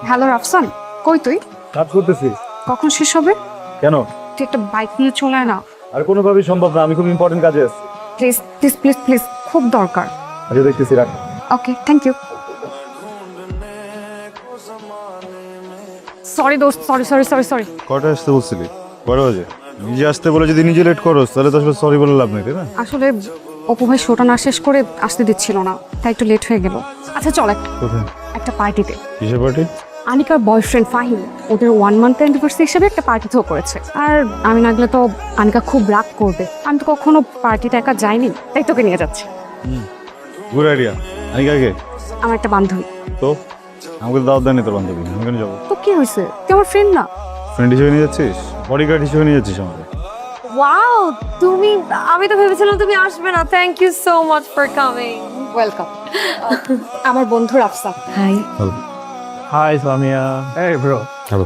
Hello Rafsan, কই তুই? কাজ করতেছি। কখন শেষ হবে? কেন? তুই একটা বাইক নিয়ে চলে আয় না। আর কোনোভাবেই সম্ভব না, আমি খুব ইম্পর্টেন্ট কাজে আছি। প্লিজ প্লিজ প্লিজ প্লিজ, খুব দরকার। আচ্ছা দেখতেছি, রাখ। ওকে, থ্যাংক ইউ। সরি দোস্ত, সরি সরি সরি সরি। কটা আসতে বলছিলি? কটা বাজে? নিজে আসতে বলে যদি নিজে লেট করো তাহলে তো আসলে সরি বলে লাভ নেই, তাই না? আসলে অপু ভাই শোটা না শেষ করে আসতে দিচ্ছিল না, তাই একটু লেট হয়ে গেল। আচ্ছা চল কোথায়? একটা পার্টিতে। কিসের পার্টি? আনিকার বয়ফ্রেন্ড ফাহিম ওদের 1 মান্থ অ্যানিভার্সারি হিসেবে একটা পার্টি থ্রো করেছে। আর আমি না গেলে তো আনিকা খুব রাগ করবে। আমি তো কখনো পার্টিতে একা যাইনি, তাই তোকে নিয়ে যাচ্ছি। Good idea. আমি কাকে? আমার একটা বান্ধবী। তো আমাকে তো দাওয়াত দেয়নি তোর বান্ধবী, আমি কেন যাবো? তো কি হয়েছে, তুই আমার ফ্রেন্ড না? ফ্রেন্ড হিসেবে নিয়ে যাচ্ছিস? বডিগার্ড হিসেবে নিয়ে যাচ্ছিস আমাকে? ওয়াও, তুমি, আমি তো ভেবেছিলাম তুমি আসবে না। Thank you so much for coming. Welcome. আমার বন্ধু রাফসা। হাই। হাই সামিয়া। এই bro, hello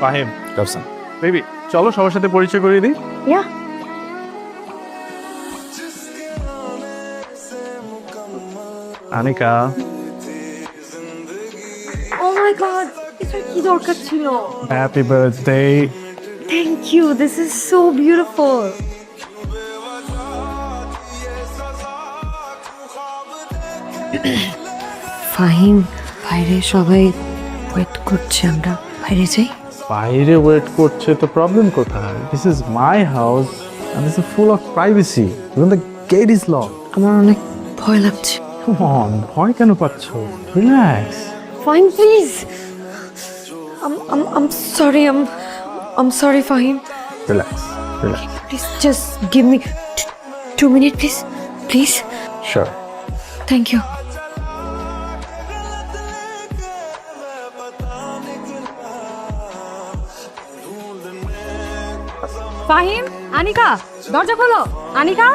Fahim. Rafsan. Baby, চলো সবার সাথে পরিচয় করিয়ে দিই। ইয়া, আনিকা। ও মাই গড, এটা কি দরকার ছিল? Happy birthday. Thank you, this is so beautiful. Fahim, বাইরে সবাই ওয়েট করছে, আমরা বাইরে যাই। বাইরে ওয়েট করছে তো প্রবলেম কোথায়? This is my house and this is full of privacy. Even the gate is lock. আমার অনেক ভয় লাগছে। কাম অন, ভয় কেন পাচ্ছ? Relax. Fahim please, I'm sorry, I'm sorry Fahim. Relax, relax. Please just give me 2 minutes, please. Please. Sure. Thank you. Fahim, Anika, দরজা খোলো। আনিকা,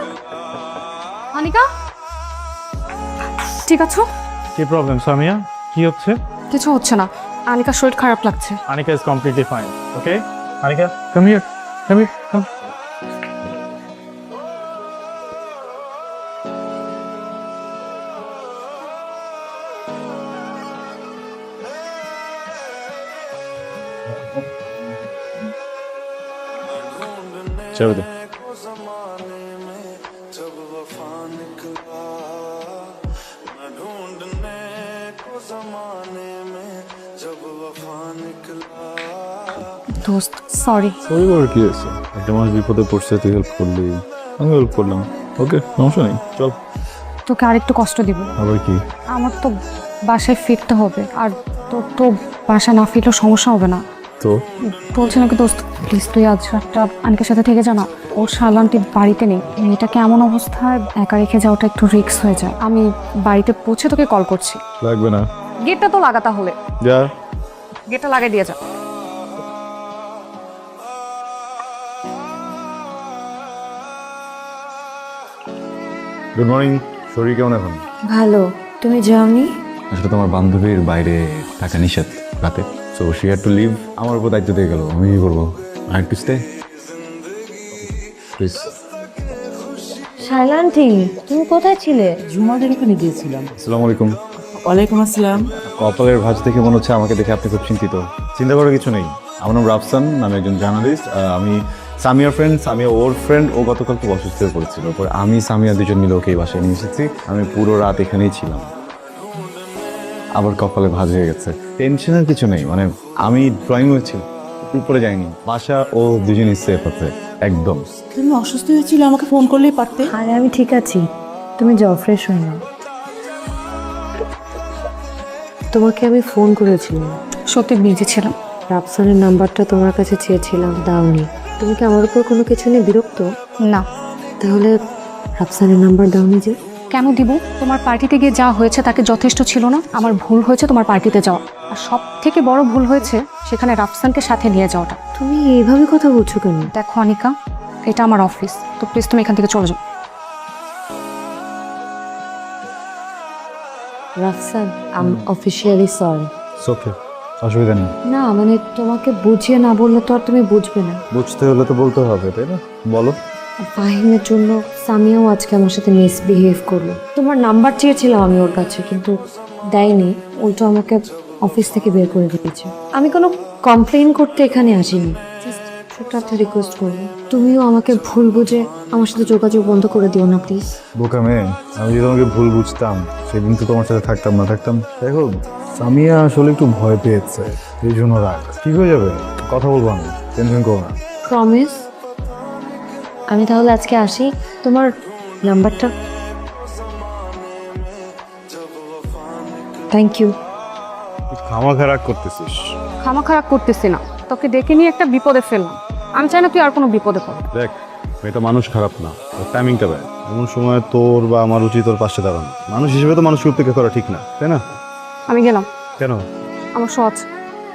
আনিকা, ঠিক আছো? কি প্রবলেম সামিয়া? কি হচ্ছে? কিছু হচ্ছে না, আনিকার শরীর খারাপ লাগছে। Anika is completely fine. Okay? Anika, come here. Come here. Come. চলো তো। দোস্ত সরি। সরি বলার কি আছে? একটা মানুষ বিপদে পড়ছে, তুই হেল্প করলি, আমি হেল্প করলাম। ওকে, সমস্যা নেই, চল। তোকে আরেকটু কষ্ট দিব। আবার কি? আমার তো বাসায় ফিরতে হবে, আর তোর তো বাসা না ফিরলেও সমস্যা হবে না। তো বলছি নাকি দোস্ত, প্লিজ তুই আজ রাতটা আনিকার সাথে থেকে যা না। ওর শালান্টি বাড়িতে নেই, মেয়েটাকে এমন অবস্থায় একা রেখে যাওয়াটা একটু রিস্ক হয়ে যায়। আমি বাড়িতে পৌঁছে তোকে কল করছি। লাগবে না, গেটটা তো লাগা, তাহলে যা। গেটটা লাগাই দিয়ে যা। Good morning. শরীর কেমন এখন? ভালো, তুমি যাওনি? আসলে তোমার বান্ধবীর বাইরে থাকা নিষেধ রাতে, so she had to leave. আমার উপর দায়িত্ব দিয়ে গেল, আমি কি করবো? I had to stay. Please. Shaila aunty, তুমি কোথায় ছিলে? জুমাদের ওখানে গিয়েছিলাম। আসসালামু আলাইকুম। ওয়ালাইকুম আসসালাম। কপালের ভাঁজ দেখে মনে হচ্ছে আমাকে দেখে আপনি খুব চিন্তিত। চিন্তা করার কিছু নেই, আমার নাম রাফসান, আমি একজন জার্নালিস্ট। আমি সামিয়ার ফ্রেন্ড, সামিয়া ওর ফ্রেন্ড। ও গতকাল খুব অসুস্থ হয়ে পড়েছিল, পরে আমি সামিয়া দুজন মিলে ওকে এই বাসায় নিয়ে এসেছি। আমি পুরো রাত এখানেই ছিলাম। আবার কপালে ভাঁজ হয়ে গেছে। টেনশনের কিছু নেই, মানে আমি ড্রয়িং রুমে ছিলাম, উপরে যাইনি। বাসা ও দুজনই সেফ আছে একদম। তুমি অসুস্থ হয়েছিল, আমাকে ফোন করলেই পারতে। আরে আমি ঠিক আছি, তুমি যাও, ফ্রেশ হয়ে নাও। তোমাকে আমি ফোন করেছিলাম, সত্যি বিজি ছিলাম। রাফসানের নাম্বারটা তোমার কাছে চেয়েছিলাম, দাওনি। তুমি কি আমার উপর কোনো কিছু নিয়ে বিরক্ত? না। তাহলে রাফসানের নাম্বার দাওনি যে? কেন দিব? তোমার পার্টিতে গিয়ে যা হয়েছে তাকে যথেষ্ট ছিল না? আমার ভুল হয়েছে তোমার পার্টিতে যাওয়া, আর সব থেকে বড় ভুল হয়েছে সেখানে রাফসানকে সাথে নিয়ে যাওয়াটা। তুমি এইভাবে কথা বলছো কেন? দেখো অনিকা, এটা আমার অফিস, তো প্লিজ তুমি এখান থেকে চলে যাও। Rafsan, I am officially sorry. Okay, অসুবিধা নেই। না মানে তোমাকে বুঝিয়ে না বললে তো আর তুমি বুঝবে না। বুঝতে হলে তো বলতে হবে, তাই না? বলো। ফাহিমের জন্য সামিয়াও আজকে আমার সাথে মিসবিহেভ করলো। তোমার নাম্বার চেয়েছিলাম আমি ওর কাছে, কিন্তু দেয়নি। উল্টো আমাকে অফিস থেকে বের করে দিয়েছে। আমি কোনো কমপ্লেন করতে এখানে আসিনি, জাস্ট ছোট্ট একটা রিকোয়েস্ট করবো, তুমিও আমাকে ভুল বুঝে আমার সাথে যোগাযোগ বন্ধ করে দিও না প্লিজ। বোকা মেয়ে, আমি যদি তোমাকে ভুল বুঝতাম সেদিন তো তোমার সাথে থাকতাম না। দেখো, সামিয়া আসলে একটু ভয় পেয়েছে, এই জন্য রাগ। ঠিক হয়ে যাবে, কথা বলবো আমি, টেনশন করো না। প্রমিস। আমি তাহলে আজকে আসি, তোমার নাম্বারটা। Thank you. খামাখা রাগ করতেছিস? খামা খারাপ করতেছি না, তোকে ডেকে নিয়ে একটা বিপদে ফেললাম। আমি চাই না তুই আর কোনো বিপদে পড়। দেখ, মেয়েটা মানুষ খারাপ না, টাইমিংটা ব্যয়। এমন সময় তোর বা আমার উচিত তোর পাশে দাঁড়ানো। মানুষ হিসেবে তো মানুষকে উপেক্ষা করা ঠিক না, তাই না? আমি গেলাম, কেন? আমার সহজ।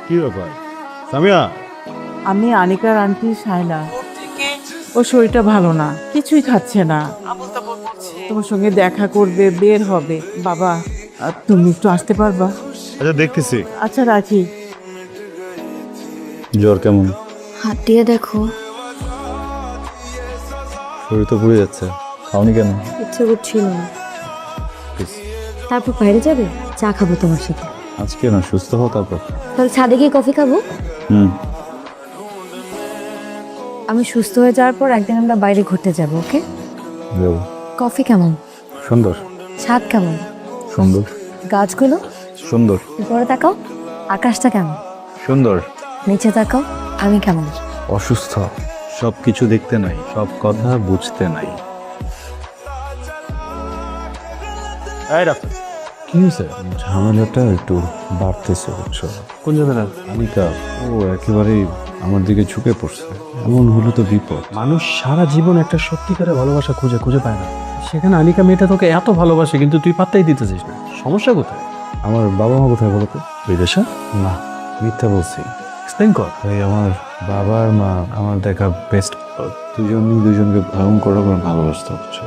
কি ব্যাপার সামিয়া? আমি আনিকার আন্টি শায়না। ওর শরীরটা ভালো না, কিছুই খাচ্ছে না, তোমার সঙ্গে দেখা করবে, বের হবে। বাবা, তুমি একটু আসতে পারবা? আচ্ছা, দেখতেছি। আচ্ছা, রাখি। জ্বর কেমন? হাত দিয়ে দেখো। শরীর তো পুড়ে যাচ্ছে, খাওনি কেন? ইচ্ছে করছিল না। তারপর বাইরে যাবে, চা খাবো তোমার সাথে। আজকে না, সুস্থ হও তারপর। তাহলে ছাদে গিয়ে কফি খাবো। আমি সুস্থ হয়ে যাওয়ার পর একদিন আমরা বাইরে ঘুরতে যাব, ওকে? যাবো। কফি কেমন? সুন্দর। ছাদ কেমন? সুন্দর। গাছগুলো? সুন্দর। উপরে তাকাও, আকাশটা কেমন? সুন্দর। নিচে তাকাও, আমি কেমন? অসুস্থ। সব কিছু দেখতে নাই, সব কথা বুঝতে নাই। কি হয়েছে? ঝামেলাটা একটু বাড়তেছে, বুঝছো? কোন ঝামেলা? আনিকা, ও একেবারেই আমার দিকে ঝুঁকে পড়ছে। এমন হলো তো বিপদ। মানুষ সারা জীবন একটা সত্যিকারের ভালোবাসা খুঁজে পায় না, সেখানে আনিকা মেয়েটা তোকে এত ভালোবাসে কিন্তু তুই পাত্তাই দিতেছিস না। সমস্যা কোথায়? আমার বাবা মা কোথায় বলো তো? বিদেশে? না, মিথ্যা বলছি। এক্সপ্লেইন কর। তাই আমার বাবা আর মা আমার দেখা বেস্ট, দুজনকে ভয়ঙ্কর রকম ভালোবাসতে হচ্ছে।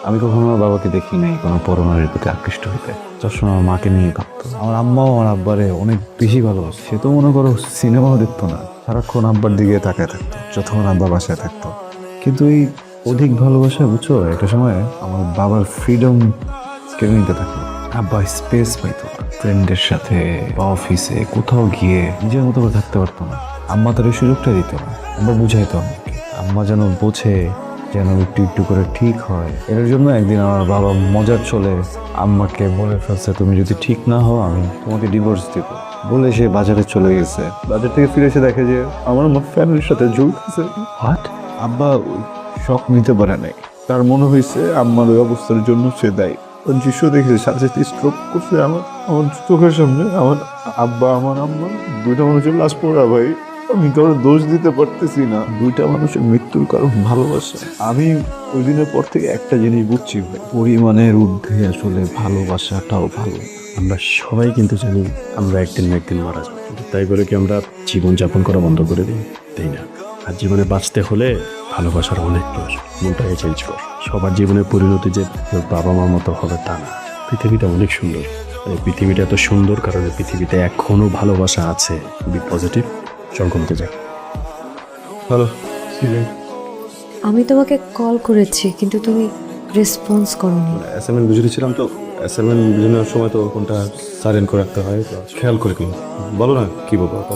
আমি কখনো আমার বাবাকে দেখি নাই কোনো পরনারীর প্রতি আকৃষ্ট হইতে। সবসময় আমার মাকে নিয়ে ভাবতো। আমার আম্মাও আমার আব্বারে অনেক বেশি ভালোবাসে। সে তো মনে করো সিনেমাও দেখতো না, সারাক্ষণ আব্বার দিকে তাকায় থাকতো যতক্ষণ আব্বা বাসায় থাকতো। কিন্তু এই অধিক ভালোবাসা, বুঝছো, একটা সময় আমার বাবার ফ্রিডম কেড়ে নিতে থাকলো। আব্বা স্পেস পাইতো না, ফ্রেন্ডের সাথে বা অফিসে কোথাও গিয়ে নিজের মতো করে থাকতে পারতো না। আম্মা তার এই সুযোগটা দিত না। আব্বা বুঝাইতো আমাকে, আম্মা যেন বোঝে, যেন একটু একটু করে ঠিক হয়। এর জন্য একদিন আমার বাবা মজার চলে আম্মাকে বলে ফেলছে, তুমি যদি ঠিক না হও আমি তোমাকে ডিভোর্স দিব। বলে সে বাজারে চলে গেছে। বাজার থেকে ফিরে এসে দেখে যে আমার ফ্যামিলির সাথে ঝুলতেছে। হোয়াট? আব্বা শখ নিতে পারে নাই, তার মনে হয়েছে আম্মার ওই অবস্থার জন্য সে দায়ী। দৃশ্য দেখেছে, সাথে সাথে স্ট্রোক করছে আমার চোখের সামনে। আমার আব্বা, আমার আম্মা, দুইটা মানুষের লাশ পড়া। ভাই, আমি কারো দোষ দিতে পারতেছি না। দুইটা মানুষের মৃত্যুর কারণ ভালোবাসা। আমি ওই দিনের পর থেকে একটা জিনিস বুঝছি ভাই, পরিমাণের ঊর্ধ্বে আসলে ভালোবাসাটাও ভালো। আমরা সবাই কিন্তু জানি আমরা একদিন না একদিন মারা যাব, তাই বলে কি আমরা জীবনযাপন করা বন্ধ করে দিই? তাই না? আর জীবনে বাঁচতে হলে ভালোবাসার অনেক প্রয়োজন। মনটাকে চেঞ্জ কর। সবার জীবনের পরিণতি যে তোর বাবা মার মতো হবে তা না। পৃথিবীটা অনেক সুন্দর। এই পৃথিবীটা এত সুন্দর কারণে পৃথিবীতে এখনো ভালোবাসা আছে। বি পজিটিভ, চল কমতে যাক। হ্যালো, আমি তোমাকে কল করেছি কিন্তু তুমি রেসপন্স করোনি। অ্যাসাইনমেন্ট বুঝেছিলাম তো, অ্যাসাইনমেন্ট বুঝানোর সময় তো কোনটা সাইলেন্ট করে রাখতে হয়, তো খেয়াল করে কি বলো না, কি বলবো?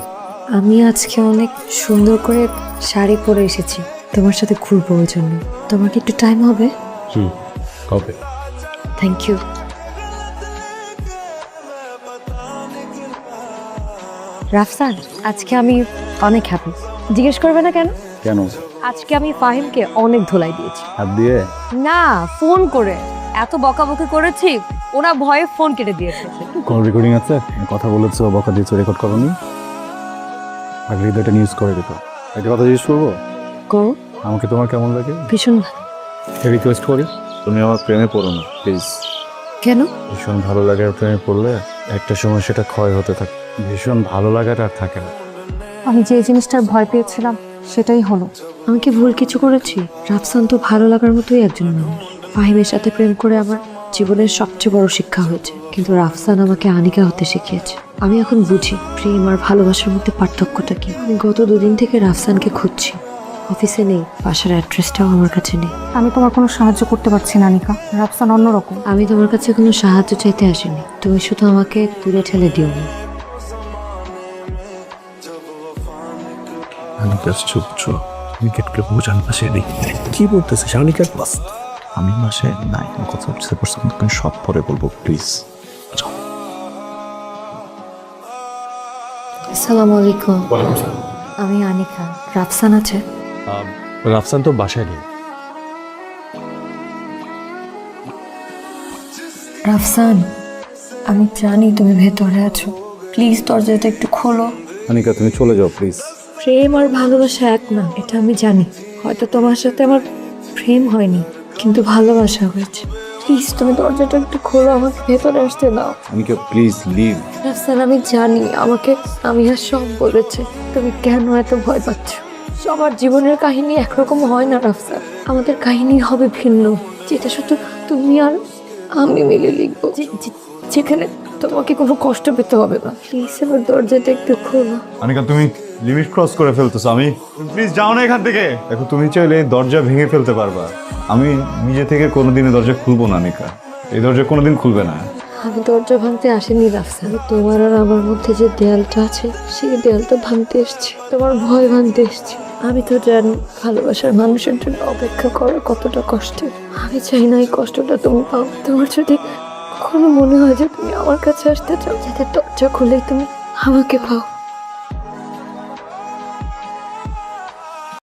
আমি আজকে অনেক সুন্দর করে শাড়ি পরে এসেছি তোমার সাথে ঘুরবো, ওই জন্য। তোমার কি একটু টাইম হবে? কবে? Thank you. রাফসান, আজকে আমি অনেক হ্যাপি। জিজ্ঞেস করবে না কেন? কেন? আজকে আমি ফাহিমকে অনেক ধোলাই দিয়েছি। হাত দিয়ে? না, ফোন করে এত বকাবকি করেছি, ওরা ভয়ে ফোন কেটে দিয়েছে। কোন রেকর্ডিং আছে? কথা বলেছো, বকা দিয়েছো, রেকর্ড করোনি? আগে এটা নিউজ করে দিত। একটা কথা জিজ্ঞেস করবো, করো। আমাকে তোমার কেমন লাগে? ভীষণ ভালো। রিকোয়েস্ট করি, তুমি আমার প্রেমে পড়ো না প্লিজ। কেন? ভীষণ ভালো লাগার প্রেমে পড়লে একটা সময় সেটা ক্ষয় হতে থাকে। ভীষণ ভালো লাগাটা আর থাকে না। আমি যে জিনিসটার ভয় পেয়েছিলাম সেটাই হলো। আমি কি ভুল কিছু করেছি? রাফসান তো ভালো লাগার মতোই একজন মানুষ। ফাহিমের সাথে প্রেম করে আমার জীবনের সবচেয়ে বড় শিক্ষা হয়েছে, কিন্তু রাফসান আমাকে আনিকা হতে শিখিয়েছে। আমি এখন বুঝি প্রেম আর ভালোবাসার মধ্যে পার্থক্যটা কি। আমি গত 2 দিন থেকে রাফসানকে খুঁজছি। অফিসে নেই, বাসার অ্যাড্রেসটাও আমার কাছে নেই। আমি তোমার কোনো সাহায্য করতে পারছি না আনিকা। রাফসান অন্যরকম। আমি তোমার কাছে কোনো সাহায্য চাইতে আসিনি, তুমি শুধু আমাকে দূরে ঠেলে দিও না। আনিকার চুপ উইকেটকে বোঝান পাশে দিই কি বলতেছে আনিকার বাস আমি মাসে নাই কথা বুঝতে পারছি, কিন্তু সব পরে বলবো প্লিজ। আসসালামু আলাইকুম। আমি আনিকা। রাফসান আছে? রাফসান তো বাসায় নেই। রাফসান, আমি জানি তুমি ভেতরে আছো, প্লিজ দরজাটা একটু খোলো। আনিকা তুমি চলে যাও প্লিজ। প্রেম আর ভালোবাসা এক না, এটা আমি জানি। হয়তো তোমার সাথে আমার প্রেম হয়নি, কিন্তু ভালোবাসা হয়েছে। প্লিজ তুমি দরজাটা একটু খোলো, আমাকে ভেতরে আসতে দাও। Anika please leave. রাফসান, আমি জানি আমাকে আমি আর সব বলেছে, তুমি কেন এত ভয় পাচ্ছ? সবার জীবনের কাহিনী একরকম হয় না রাফসান, আমাদের কাহিনী হবে ভিন্ন, যেটা শুধু তুমি আর আমি মিলে লিখবো, যেখানে তোমাকে কোনো কষ্ট পেতে হবে না। প্লিজ এবার দরজাটা একটু খোলো। আনিকা তুমি লিমিট ক্রস করে ফেলতেছো। আমি প্লিজ যাও না এখান থেকে। দেখো তুমি চাইলে দরজা ভেঙে ফেলতে পারবা, আমি নিজে থেকে কোনোদিনই দরজা খুলবো না আনিকা, এই দরজা কোনোদিন খুলবে না। আমি দরজা ভাঙতে আসিনি রাফসান, তোমার আর আমার মধ্যে যে দেয়ালটা আছে সেই দেয়ালটা ভাঙতে এসছি, তোমার ভয় ভাঙতে এসছি। আমি তো জানি ভালোবাসার মানুষের জন্য অপেক্ষা করা কতটা কষ্টের। আমি চাই না এই কষ্টটা তুমি পাও। তোমার যদি কখনো মনে হয় যে তুমি আমার কাছে আসতে চাও, যাতে দরজা খুলেই তুমি আমাকে পাও,